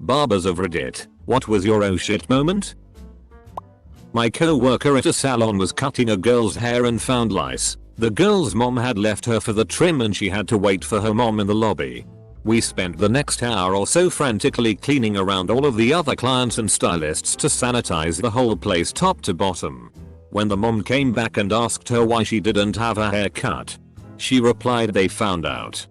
Barbers of Reddit, what was your oh shit moment? My co-worker at a salon was cutting a girl's hair and found lice. The girl's mom had left her for the trim and she had to wait for her mom in the lobby. We spent the next hour or so frantically cleaning around all of the other clients and stylists to sanitize the whole place top to bottom. When the mom came back and asked her why she didn't have her hair cut, she replied they found out.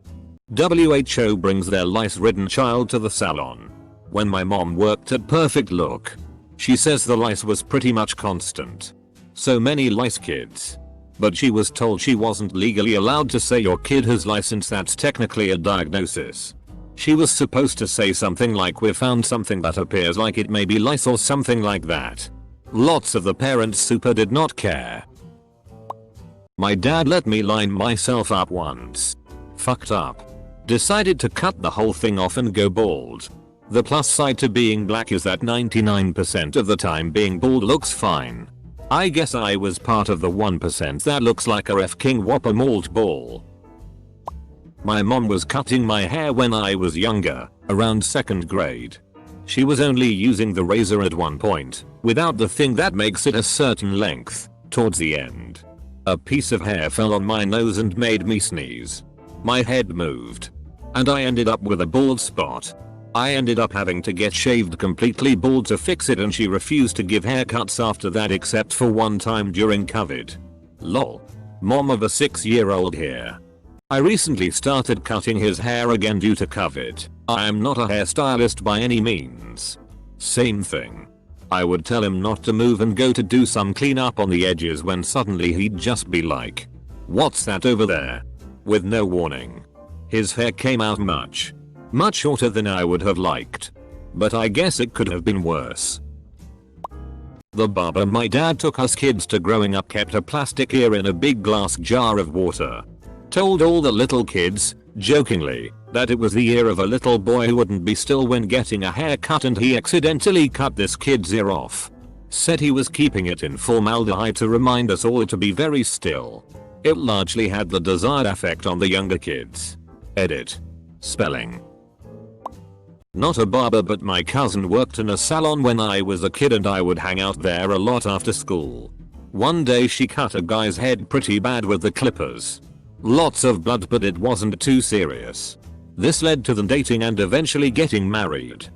WHO brings their lice-ridden child to the salon. When my mom worked at Perfect Look, she says the lice was pretty much constant. So many lice kids. But she was told she wasn't legally allowed to say your kid has lice since that's technically a diagnosis. She was supposed to say something like we found something that appears like it may be lice or something like that. Lots of the parents super did not care. My dad let me line myself up once. Fucked up. Decided to cut the whole thing off and go bald. The plus side to being black is that 99% of the time being bald looks fine. I guess I was part of the 1% that looks like a F-King Whopper malt ball. My mom was cutting my hair when I was younger, around 2nd grade. She was only using the razor at one point, without the thing that makes it a certain length, towards the end. A piece of hair fell on my nose and made me sneeze. My head moved. And I ended up with a bald spot. I ended up having to get shaved completely bald to fix it and she refused to give haircuts after that except for one time during COVID. Lol. Mom of a 6-year-old here. I recently started cutting his hair again due to COVID. I am not a hairstylist by any means. Same thing. I would tell him not to move and go to do some cleanup on the edges when suddenly he'd just be like, "What's that over there?" With no warning. His hair came out much shorter than I would have liked. But I guess it could have been worse. The barber my dad took us kids to growing up kept a plastic ear in a big glass jar of water. Told all the little kids, jokingly, that it was the ear of a little boy who wouldn't be still when getting a haircut and he accidentally cut this kid's ear off. Said he was keeping it in formaldehyde to remind us all to be very still. It largely had the desired effect on the younger kids. Edit. Spelling. Not a barber but my cousin worked in a salon when I was a kid and I would hang out there a lot after school. One day she cut a guy's head pretty bad with the clippers. Lots of blood but it wasn't too serious. This led to them dating and eventually getting married.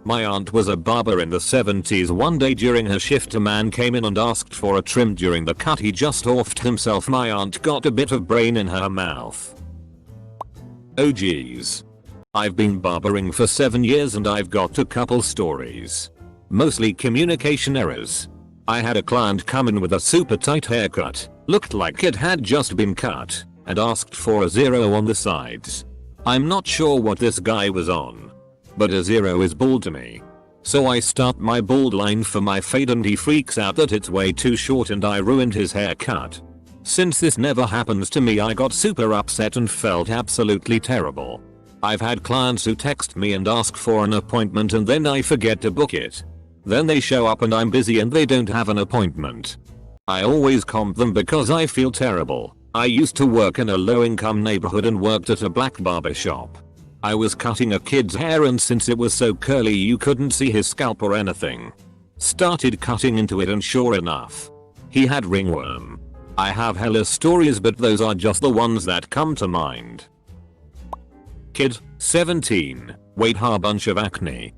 My aunt was a barber in the 70s. One day during her shift a man came in and asked for a trim. During the cut he just offed himself. My aunt got a bit of brain in her mouth. Oh geez. I've been barbering for 7 years and I've got a couple stories. Mostly communication errors. I had a client come in with a super tight haircut, looked like it had just been cut, and asked for a 0 on the sides. I'm not sure what this guy was on, but a 0 is bald to me. So I start my bald line for my fade and he freaks out that it's way too short and I ruined his haircut. Since this never happens to me I got super upset and felt absolutely terrible. I've had clients who text me and ask for an appointment and then I forget to book it. Then they show up and I'm busy and they don't have an appointment. I always comp them because I feel terrible. I used to work in a low-income neighborhood and worked at a black barber shop. I was cutting a kid's hair and since it was so curly you couldn't see his scalp or anything. Started cutting into it and sure enough, he had ringworm. I have hella stories but those are just the ones that come to mind. Kid, 17, weight ha bunch of acne.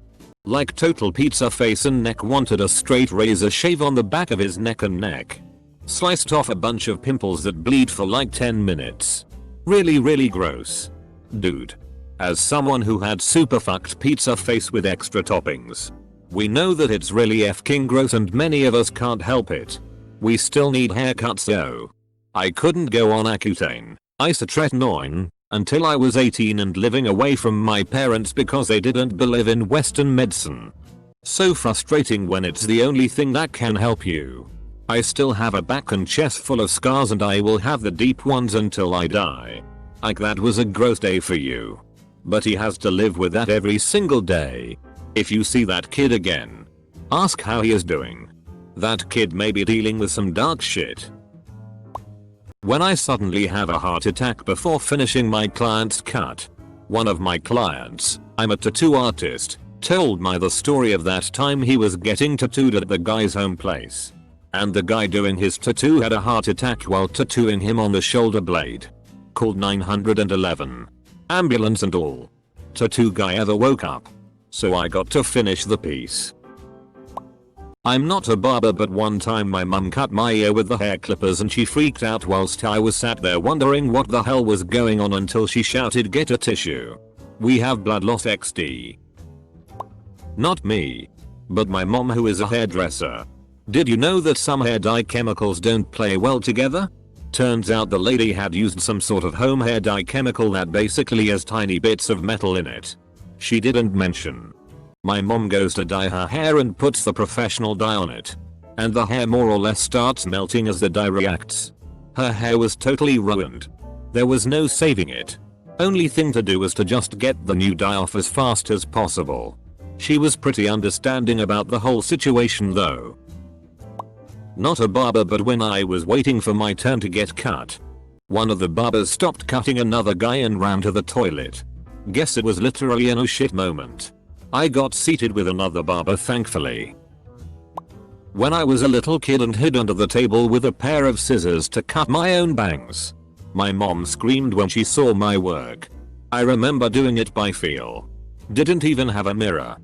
Like total pizza face and neck, wanted a straight razor shave on the back of his neck and neck. Sliced off a bunch of pimples that bleed for like 10 minutes. Really gross. Dude. As someone who had super fucked pizza face with extra toppings, we know that it's really f-king gross and many of us can't help it. We still need haircuts though. I couldn't go on Accutane, isotretinoin, until I was 18 and living away from my parents because they didn't believe in Western medicine. So frustrating when it's the only thing that can help you. I still have a back and chest full of scars and I will have the deep ones until I die. Like that was a gross day for you. But he has to live with that every single day. If you see that kid again, ask how he is doing. That kid may be dealing with some dark shit. When I suddenly have a heart attack before finishing my client's cut. One of my clients, I'm a tattoo artist, told me the story of that time he was getting tattooed at the guy's home place. And the guy doing his tattoo had a heart attack while tattooing him on the shoulder blade. Called 911. Ambulance and all. Tattoo guy ever woke up. So I got to finish the piece. I'm not a barber, but one time my mum cut my ear with the hair clippers and she freaked out whilst I was sat there wondering what the hell was going on until she shouted, "Get a tissue. We have blood loss XD." Not me. But my mom, who is a hairdresser. Did you know that some hair dye chemicals don't play well together? Turns out the lady had used some sort of home hair dye chemical that basically has tiny bits of metal in it. She didn't mention. My mom goes to dye her hair and puts the professional dye on it. And the hair more or less starts melting as the dye reacts. Her hair was totally ruined. There was no saving it. Only thing to do was to just get the new dye off as fast as possible. She was pretty understanding about the whole situation though. Not a barber, but when I was waiting for my turn to get cut, one of the barbers stopped cutting another guy and ran to the toilet. Guess it was literally an oh shit moment. I got seated with another barber, thankfully. When I was a little kid and hid under the table with a pair of scissors to cut my own bangs, my mom screamed when she saw my work. I remember doing it by feel. Didn't even have a mirror.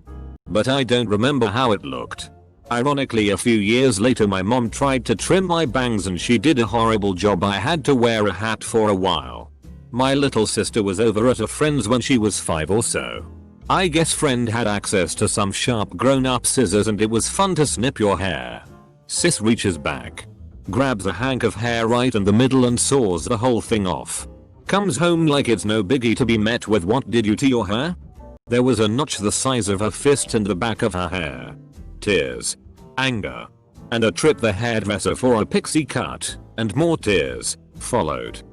But I don't remember how it looked. Ironically, a few years later my mom tried to trim my bangs and she did a horrible job. I had to wear a hat for a while. My little sister was over at a friend's when she was 5 or so. I guess friend had access to some sharp grown-up scissors and it was fun to snip your hair. Sis reaches back, grabs a hank of hair right in the middle and saws the whole thing off. Comes home like it's no biggie to be met with, "What did you to your hair?" There was a notch the size of her fist in the back of her hair. Tears, anger, and a trip the hairdresser for a pixie cut, and more tears followed.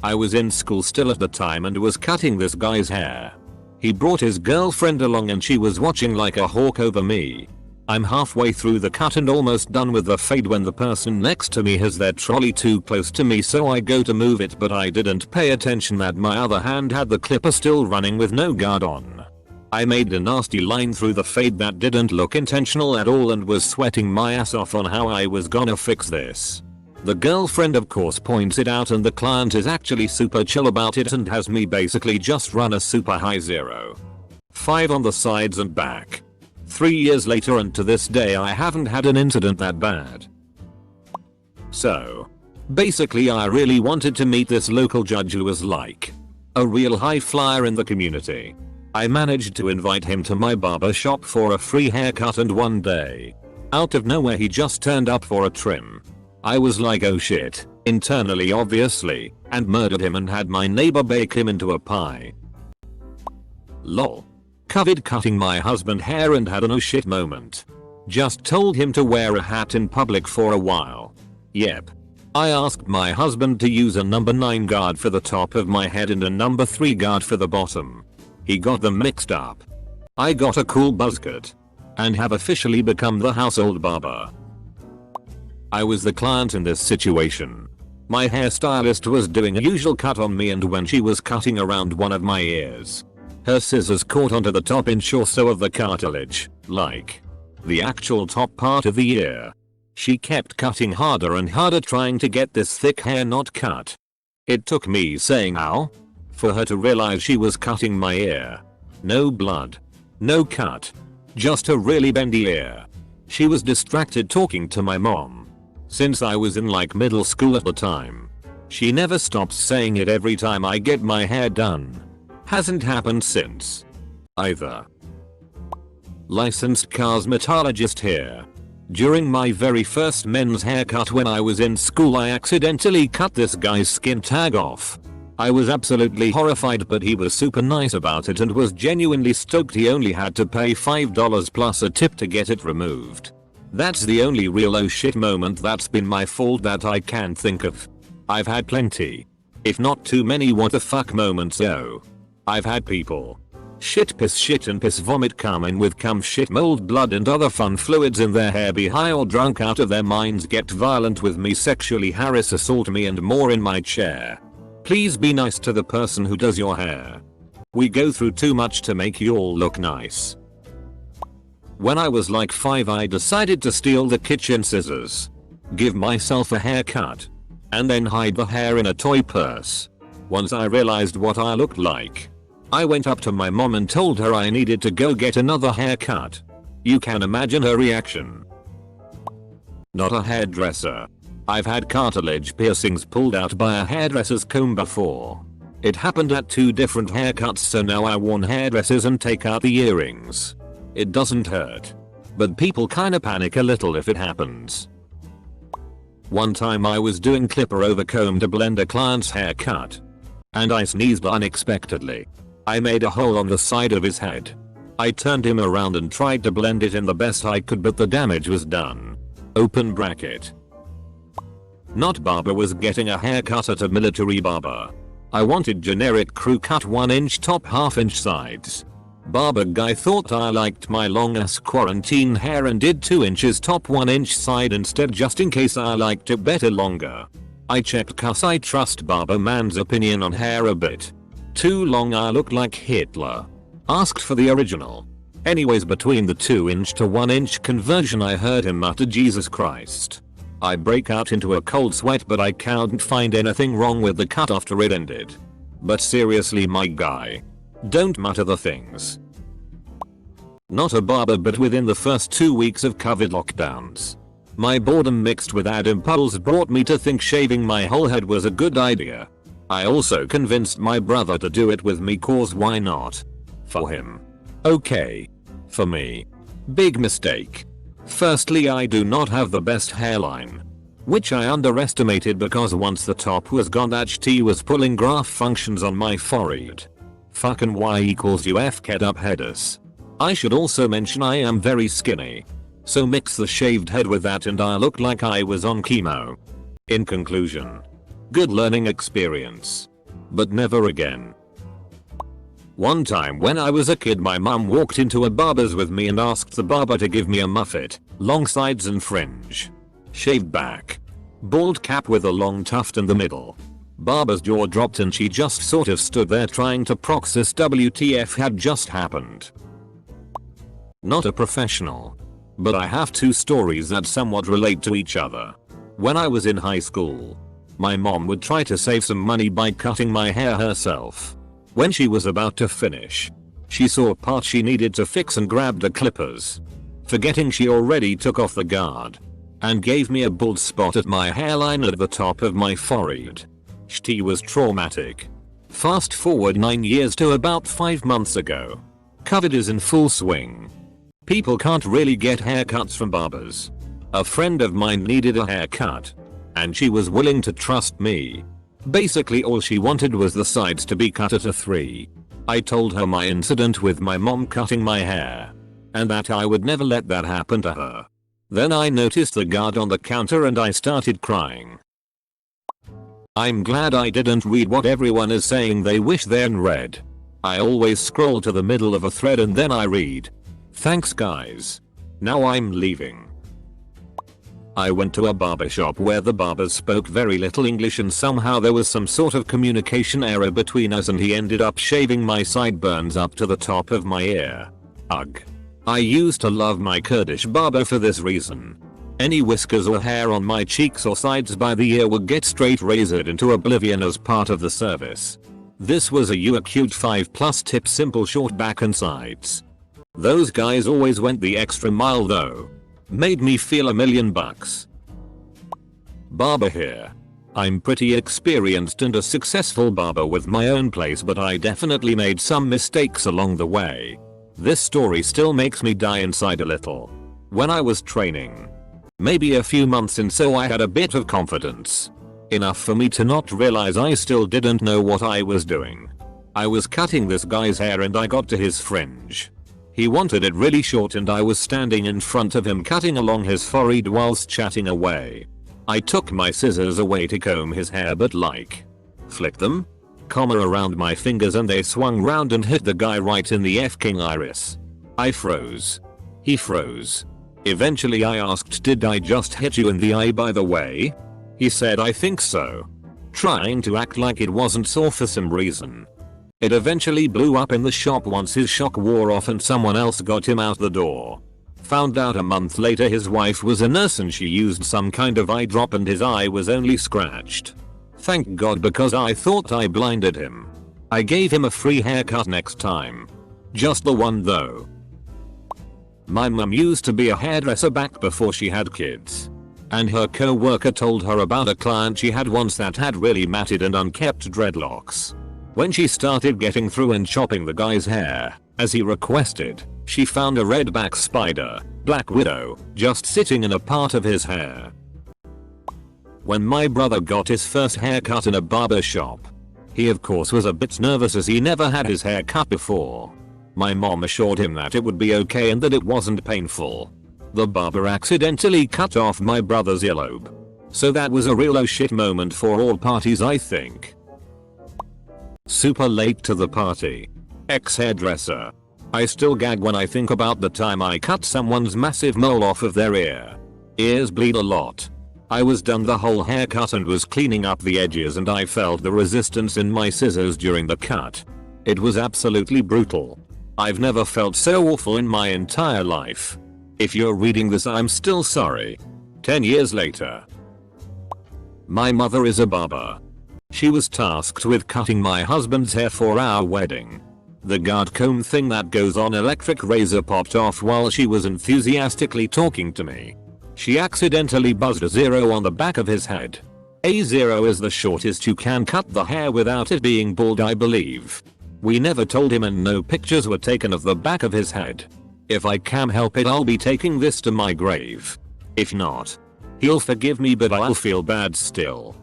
I was in school still at the time and was cutting this guy's hair. He brought his girlfriend along and she was watching like a hawk over me. I'm halfway through the cut and almost done with the fade when the person next to me has their trolley too close to me, so I go to move it, but I didn't pay attention that my other hand had the clipper still running with no guard on. I made a nasty line through the fade that didn't look intentional at all and was sweating my ass off on how I was gonna fix this. The girlfriend of course points it out and the client is actually super chill about it and has me basically just run a super high 0.5 on the sides and back. 3 years later and to this day I haven't had an incident that bad. So basically I really wanted to meet this local judge who was like a real high flyer in the community. I managed to invite him to my barber shop for a free haircut and one day, out of nowhere, he just turned up for a trim. I was like, oh shit, internally obviously, and murdered him and had my neighbor bake him into a pie. Lol. Covered cutting my husband hair and had an oh shit moment. Just told him to wear a hat in public for a while. Yep. I asked my husband to use a number 9 guard for the top of my head and a number 3 guard for the bottom. He got them mixed up. I got a cool buzz cut. And have officially become the household barber. I was the client in this situation. My hairstylist was doing a usual cut on me and when she was cutting around one of my ears, her scissors caught onto the top inch or so of the cartilage, like the actual top part of the ear. She kept cutting harder and harder trying to get this thick hair not cut. It took me saying ow for her to realize she was cutting my ear. No blood, no cut, just a really bendy ear. She was distracted talking to my mom. Since I was in like middle school at the time. She never stops saying it every time I get my hair done. Hasn't happened since. Either. Licensed cosmetologist here. During my very first men's haircut when I was in school I accidentally cut this guy's skin tag off. I was absolutely horrified, but he was super nice about it and was genuinely stoked. He only had to pay $5 plus a tip to get it removed. That's the only real oh shit moment that's been my fault that I can think of. I've had plenty. If not too many what the fuck moments though. I've had people shit piss shit and piss vomit come in with cum shit mold blood and other fun fluids in their hair, be high or drunk out of their minds, get violent with me, sexually harass, assault me and more in my chair. Please be nice to the person who does your hair. We go through too much to make you all look nice. When I was like 5 I decided to steal the kitchen scissors, give myself a haircut, and then hide the hair in a toy purse. Once I realized what I looked like, I went up to my mom and told her I needed to go get another haircut. You can imagine her reaction. Not a hairdresser. I've had cartilage piercings pulled out by a hairdresser's comb before. It happened at 2 different haircuts, so now I warn hairdressers and take out the earrings. It doesn't hurt, but people kinda panic a little if it happens. One time I was doing clipper over comb to blend a client's haircut, and I sneezed unexpectedly. I made a hole on the side of his head. I turned him around and tried to blend it in the best I could, but the damage was done. Open bracket. Not barber was getting a haircut at a military barber. I wanted generic crew cut 1-inch top, 1/2-inch sides. Barber guy thought I liked my long ass quarantine hair and did 2 inches top, 1-inch side instead, just in case I liked it better longer. I checked cause I trust barber man's opinion on hair a bit. Too long, I looked like Hitler. Asked for the original. Anyways, between the 2-inch to 1-inch conversion I heard him mutter Jesus Christ. I break out into a cold sweat, but I can't find anything wrong with the cut after it ended. But seriously my guy, don't mutter the things. Not a barber, but within the first 2 weeks of COVID lockdowns, my boredom mixed with ad impulse brought me to think shaving my whole head was a good idea. I also convinced my brother to do it with me, cause why not? For him. Okay. For me. Big mistake. Firstly, I do not have the best hairline, which I underestimated because once the top was gone, HT was pulling graph functions on my forehead. Fucking y equals UF ked up headers. I should also mention I am very skinny, so mix the shaved head with that and I looked like I was on chemo. In conclusion, good learning experience, but never again. One time when I was a kid, my mum walked into a barber's with me and asked the barber to give me a muffet, long sides and fringe, shaved back, bald cap with a long tuft in the middle. Barber's jaw dropped and she just sort of stood there trying to process WTF had just happened. Not a professional, but I have 2 stories that somewhat relate to each other. When I was in high school, my mom would try to save some money by cutting my hair herself. When she was about to finish, she saw a part she needed to fix and grabbed the clippers, forgetting she already took off the guard, and gave me a bald spot at my hairline at the top of my forehead. She was traumatic. Fast forward 9 years to about 5 months ago. COVID is in full swing. People can't really get haircuts from barbers. A friend of mine needed a haircut, and she was willing to trust me. Basically all she wanted was the sides to be cut at a 3. I told her my incident with my mom cutting my hair, and that I would never let that happen to her. Then I noticed the guard on the counter and I started crying. I'm glad I didn't read what everyone is saying they wish they'd read. I always scroll to the middle of a thread and then I read. Thanks guys. Now I'm leaving. I went to a barbershop where the barber spoke very little English and somehow there was some sort of communication error between us and he ended up shaving my sideburns up to the top of my ear. Ugh. I used to love my Kurdish barber for this reason. Any whiskers or hair on my cheeks or sides by the ear would get straight razored into oblivion as part of the service. This was a UAQ 5+ tip, simple, short, back and sides. Those guys always went the extra mile though. Made me feel $1 million. Barber here. I'm pretty experienced and a successful barber with my own place, but I definitely made some mistakes along the way. This story still makes me die inside a little. When I was training, maybe a few months in, so I had a bit of confidence. Enough for me to not realize I still didn't know what I was doing. I was cutting this guy's hair and I got to his fringe. He wanted it really short and I was standing in front of him cutting along his forehead whilst chatting away. I took my scissors away to comb his hair, but flicked them, around my fingers and they swung round and hit the guy right in the f-king iris. I froze. He froze. Eventually I asked, did I just hit you in the eye by the way? He said, I think so. trying to act like it wasn't sore for some reason. It eventually blew up in the shop once his shock wore off and someone else got him out the door. Found out a month later his wife was a nurse and she used some kind of eye drop and his eye was only scratched. Thank God, because I thought I blinded him. I gave him a free haircut next time. Just the one though. My mum used to be a hairdresser back before she had kids. And her co-worker told her about a client she had once that had really matted and unkempt dreadlocks. When she started getting through and chopping the guy's hair, as he requested, she found a redback spider, Black Widow, just sitting in a part of his hair. When my brother got his first haircut in a barber shop, he of course was a bit nervous as he never had his hair cut before. My mom assured him that it would be okay and that it wasn't painful. The barber accidentally cut off my brother's earlobe. So that was a real oh shit moment for all parties, I think. Super late to the party. Ex-hairdresser. I still gag when I think about the time I cut someone's massive mole off of their ear. Ears bleed a lot. I was done the whole haircut and was cleaning up the edges and I felt the resistance in my scissors during the cut. It was absolutely brutal. I've never felt so awful in my entire life. If you're reading this, I'm still sorry. 10 years later. My mother is a barber. She was tasked with cutting my husband's hair for our wedding. The guard comb thing that goes on electric razor popped off while she was enthusiastically talking to me. She accidentally buzzed a 0 on the back of his head. A 0 is the shortest you can cut the hair without it being bald, I believe. We never told him and no pictures were taken of the back of his head. If I can help it, I'll be taking this to my grave. If not, he'll forgive me but I'll feel bad still.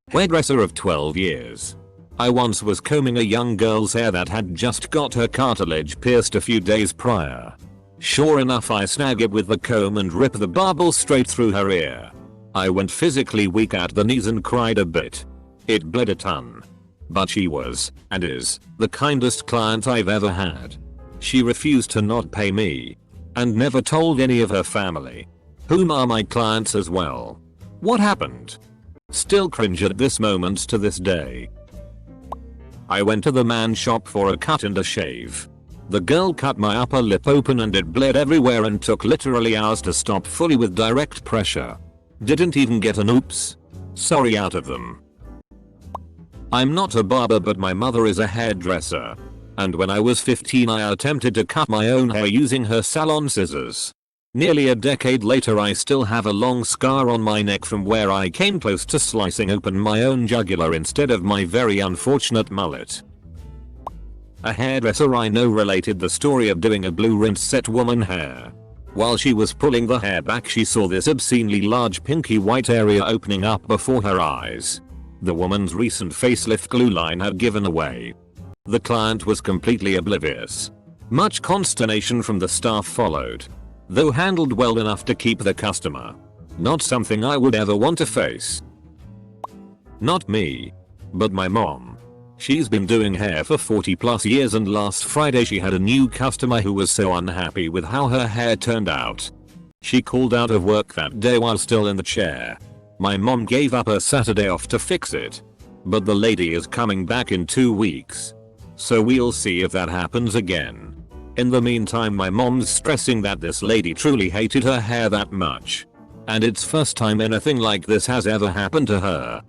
Hairdresser of 12 years. I once was combing a young girl's hair that had just got her cartilage pierced a few days prior. Sure enough, I snag it with the comb and rip the barbel straight through her ear. I went physically weak at the knees and cried a bit. It bled a ton. But she was, and is, the kindest client I've ever had. She refused to not pay me. And never told any of her family. Whom are my clients as well. What happened? Still cringe at this moment to this day. I went to the man shop for a cut and a shave. The girl cut my upper lip open and it bled everywhere and took literally hours to stop fully with direct pressure. Didn't even get an oops sorry out of them. I'm not a barber but my mother is a hairdresser. And when I was 15 I attempted to cut my own hair using her salon scissors. Nearly a decade later I still have a long scar on my neck from where I came close to slicing open my own jugular instead of my very unfortunate mullet. A hairdresser I know related the story of doing a blue rinse set woman hair. While she was pulling the hair back she saw this obscenely large pinky white area opening up before her eyes. The woman's recent facelift glue line had given away. The client was completely oblivious. Much consternation from the staff followed. Though handled well enough to keep the customer. Not something I would ever want to face. Not me. But my mom. She's been doing hair for 40+ years and last Friday she had a new customer who was so unhappy with how her hair turned out. She called out of work that day while still in the chair. My mom gave up her Saturday off to fix it. But the lady is coming back in 2 weeks. So we'll see if that happens again. In the meantime my mom's stressing that this lady truly hated her hair that much. And it's first time anything like this has ever happened to her.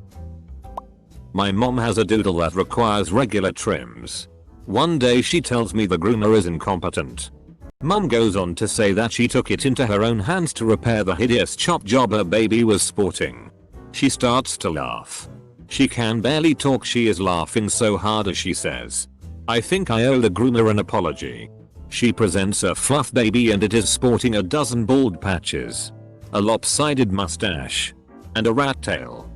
My mom has a doodle that requires regular trims. One day she tells me the groomer is incompetent. Mom goes on to say that she took it into her own hands to repair the hideous chop job her baby was sporting. She starts to laugh. She can barely talk, she is laughing so hard as she says, "I think I owe the groomer an apology." She presents a fluff baby and it is sporting a dozen bald patches, a lopsided mustache, and a rat tail.